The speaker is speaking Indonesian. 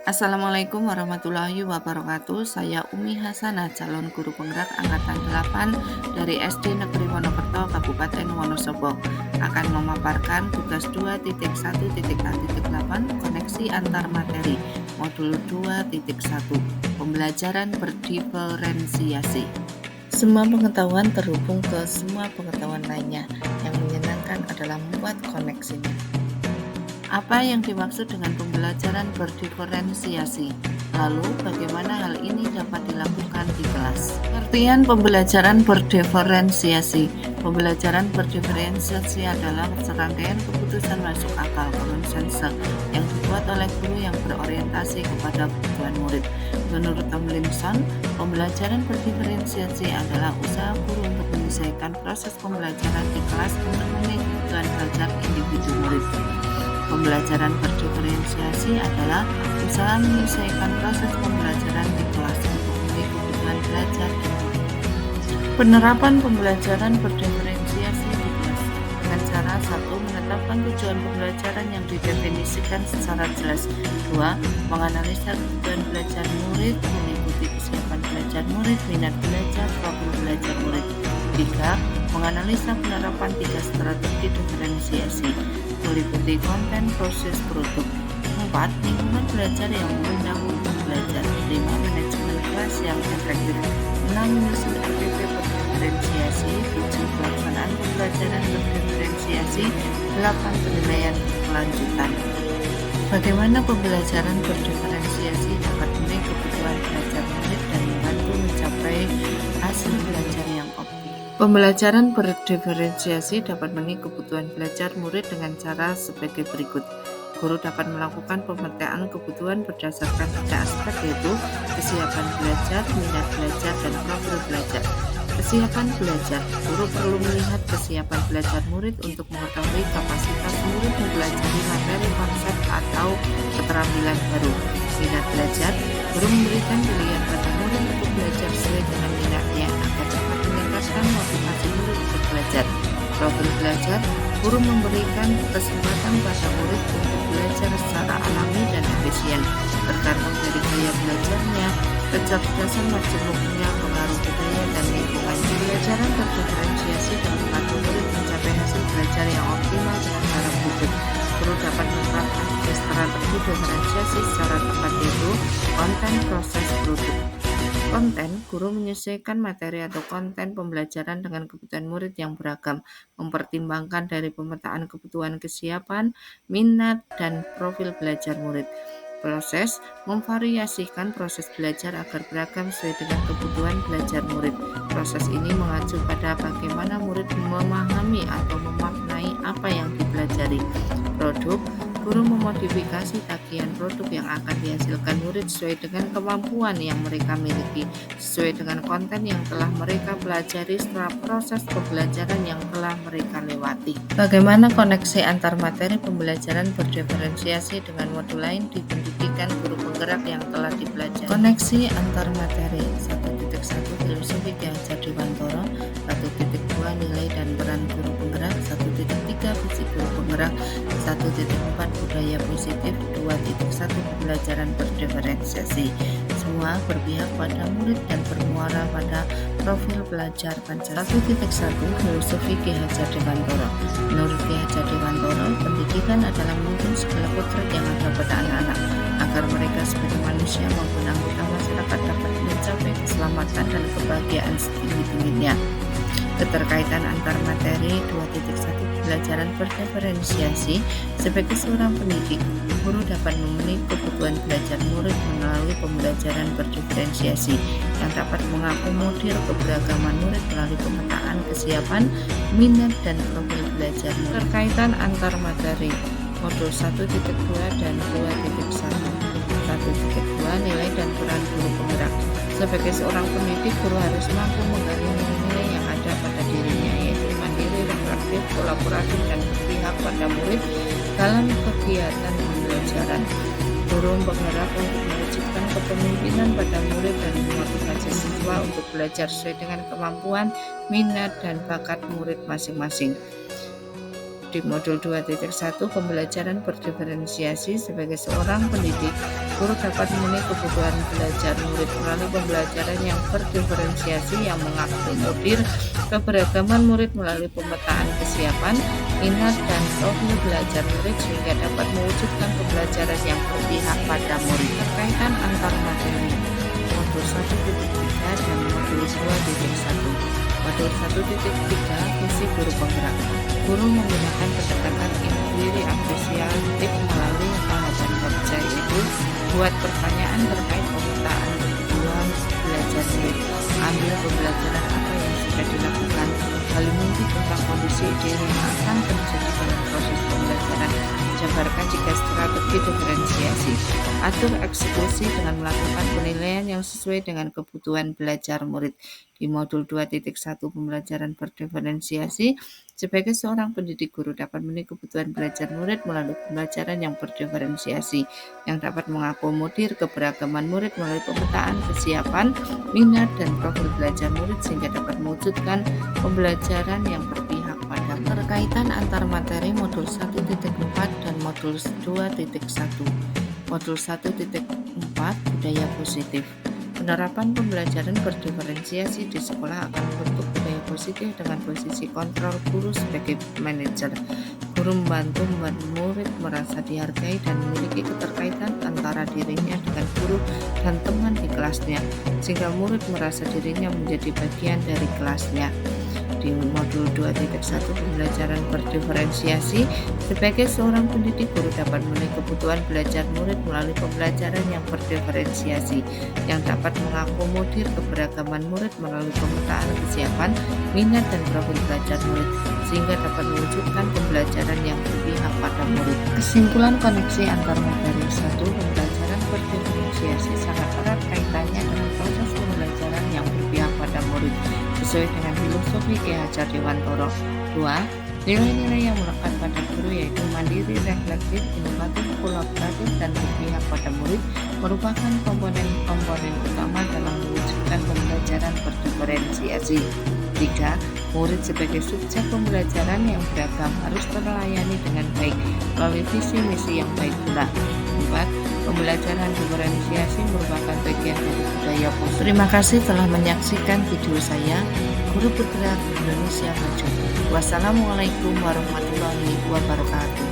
Assalamualaikum warahmatullahi wabarakatuh. Saya Umi Hasanah, calon guru penggerak angkatan 8 dari SD Negeri Wonokerto, Kabupaten Wonosobo, akan memaparkan tugas 2.1.A.8 koneksi antar materi modul 2.1 pembelajaran berdiferensiasi. Semua pengetahuan terhubung ke semua pengetahuan lainnya. Yang menyenangkan adalah membuat koneksinya. Apa yang dimaksud dengan pembelajaran berdiferensiasi? Lalu, bagaimana hal ini dapat dilakukan di kelas? Pengertian pembelajaran berdiferensiasi. Pembelajaran berdiferensiasi adalah serangkaian keputusan masuk akal common sense yang dibuat oleh guru yang berorientasi kepada kebutuhan murid. Menurut Tomlinson, pembelajaran berdiferensiasi adalah usaha guru untuk menyesuaikan proses pembelajaran di kelas untuk memenuhi kebutuhan belajar individu murid. Pembelajaran berdiferensiasi adalah usaha menyelesaikan proses pembelajaran di kelas untuk memenuhi kebutuhan belajar. Penerapan pembelajaran berdiferensiasi di kelas dengan cara 1. Menetapkan tujuan pembelajaran yang didefinisikan secara jelas. 2. Menganalisa kebutuhan belajar murid, mengikuti kesiapan belajar murid, minat belajar, profil belajar murid. 3. Menganalisa penerapan 3 strategi diferensiasi, meliputi konten, proses, produk. 4. Lingkungan belajar yang mengundang untuk belajar. 5. Manajemen kelas yang efektif. 6. Menyusun RPP berdiferensiasi. 7. Pelaksanaan pembelajaran berdiferensiasi. 8. Penilaian berkelanjutan. Bagaimana pembelajaran berdiferensiasi dapat memenuhi kebutuhan belajar murid dan membantu mencapai hasil belajar yang optimal? Pembelajaran berdiferensiasi dapat memenuhi kebutuhan belajar murid dengan cara sebagai berikut. Guru dapat melakukan pemetaan kebutuhan berdasarkan 3 aspek, yaitu kesiapan belajar, minat belajar, dan profil belajar. Kesiapan belajar. Guru perlu melihat kesiapan belajar murid untuk mengetahui kapasitas murid mempelajari materi, konsep, atau keterampilan baru. Minat belajar. Guru memberikan pilihan pada murid untuk belajar sesuai dengan minatnya agar dapat meningkatkan motivasi murid untuk belajar. Profil belajar. Guru memberikan kesempatan pada murid untuk belajar secara alami dan efisien, tergantung dari gaya belajarnya, kecerdasan majemuknya, pengaruh budaya, dan lingkungan. Pembelajaran berdiferensiasi dapat membantu murid mencapai hasil belajar yang optimal dengan cara berikut. Guru dapat menerapkan strategi diferensiasi secara tepat, yaitu konten, proses, produk. Konten. Guru menyesuaikan materi atau konten pembelajaran dengan kebutuhan murid yang beragam, mempertimbangkan dari pemetaan kebutuhan kesiapan, minat, dan profil belajar murid. Proses. Memvariasikan proses belajar agar beragam sesuai dengan kebutuhan belajar murid. Proses ini mengacu pada bagaimana murid memahami atau memaknai apa yang dipelajari. Produk. Guru memodifikasi tagihan produk yang akan dihasilkan murid sesuai dengan kemampuan yang mereka miliki, sesuai dengan konten yang telah mereka pelajari setelah proses pembelajaran yang telah mereka lewati. Bagaimana koneksi antar materi pembelajaran berdiferensiasi dengan modul lain di pendidikan guru penggerak yang telah dipelajari? Koneksi antar materi. 1.1 Filosofi Ki Hajar Dewantara. 1.2 Nilai dan peran guru penggerak. 1.3 Visi guru penggerak. 1.4 Budaya positif. 2.1 Pembelajaran berdiferensiasi. Semua berpihak pada murid dan bermuara pada profil belajar Pancasila. 1.1 Filosofi Ki Hajar Dewantara. Menurut Ki Hajar Dewantara, pendidikan adalah menuntun segala kodrat yang ada pada anak-anak agar mereka sebagai manusia maupun anggota masyarakat dapat mencapai keselamatan dan kebahagiaan setinggi-tingginya. Keterkaitan antar materi. 2.1 Pembelajaran berdiferensiasi. Sebagai seorang pendidik, guru dapat memenuhi kebutuhan belajar murid melalui pembelajaran berdiferensiasi yang dapat mengakomodir keberagaman murid melalui pemetaan kesiapan, minat, dan profil belajar. Keterkaitan antar materi. Modul 1.2 dan 2.1. 1.2 Nilai dan peran guru penggerak. Sebagai seorang pendidik, guru harus mampu menggali nilai-nilai yang ada pada dirinya, yaitu mandiri, reflektif, kolaboratif, dan berpihak pada murid dalam kegiatan pembelajaran. Guru penggerak untuk mewujudkan kepemimpinan pada murid dan memotivasi siswa untuk belajar sesuai dengan kemampuan, minat, dan bakat murid masing-masing. Di modul 2.1 pembelajaran berdiferensiasi, sebagai seorang pendidik, guru dapat memenuhi kebutuhan belajar murid melalui pembelajaran yang berdiferensiasi yang mengakomodir keberagaman murid melalui pemetaan kesiapan, minat, dan profil belajar murid sehingga dapat mewujudkan pembelajaran yang berpihak pada murid. Terkaitan antar materi modul 1.3 dan modul 2.1. Modul 1.3 Visi guru penggerak. Guru menggunakan pendekatan inquiry apresiatif melalui tahapan kerja, yaitu buat pertanyaan terkait pemetaan kebutuhan belajar murid, ambil pembelajaran apa yang sudah dilakukan, lalu mimpi tentang kondisi ideal yang akan terjadi dalam proses pembelajaran, jabarkan jika strategi diferensiasi, atur eksekusi dengan melakukan penilaian yang sesuai dengan kebutuhan belajar murid. Di modul 2.1 pembelajaran berdiferensiasi, sebagai seorang pendidik, guru dapat memenuhi kebutuhan belajar murid melalui pembelajaran yang berdiferensiasi yang dapat mengakomodir keberagaman murid melalui pemetaan kesiapan, minat, dan profil belajar murid sehingga dapat mewujudkan pembelajaran yang berpihak pada terkaitan antar materi modul 1.4 dan modul 2.1. Modul 1.4 Budaya positif. Penerapan pembelajaran berdiferensiasi di sekolah akan membentuk budaya positif dengan posisi kontrol guru sebagai manajer. Guru membantu membuat murid merasa dihargai dan memiliki keterkaitan antara dirinya dengan guru dan teman di kelasnya, sehingga murid merasa dirinya menjadi bagian dari kelasnya. Di modul 2.1 pembelajaran berdiferensiasi, sebagai seorang pendidik, guru dapat memenuhi kebutuhan belajar murid melalui pembelajaran yang berdiferensiasi yang dapat mengakomodir keberagaman murid melalui pemetaan kesiapan, minat, dan profil belajar murid sehingga dapat mewujudkan pembelajaran yang berpihak pada murid. Kesimpulan koneksi antar materi. 1. Pembelajaran berdiferensiasi sangat erat kaitannya dengan proses pembelajaran yang berpihak pada murid sesuai dengan filosofi Ki Hajar Dewantara. 2. Nilai-nilai yang melekat pada guru yaitu mandiri, reflektif, inovatif, kolaboratif, dan berpihak pada murid merupakan komponen-komponen utama dalam mewujudkan pembelajaran berdiferensiasi. 3. Murid sebagai subjek pembelajaran yang beragam harus terlayani dengan baik melalui visi misi yang baik pula. 4. Pembelajaran diferensiasi merupakan bagian dari budaya positif. Terima kasih telah menyaksikan video saya, Guru Bergerak Indonesia Maju. Wassalamualaikum warahmatullahi wabarakatuh.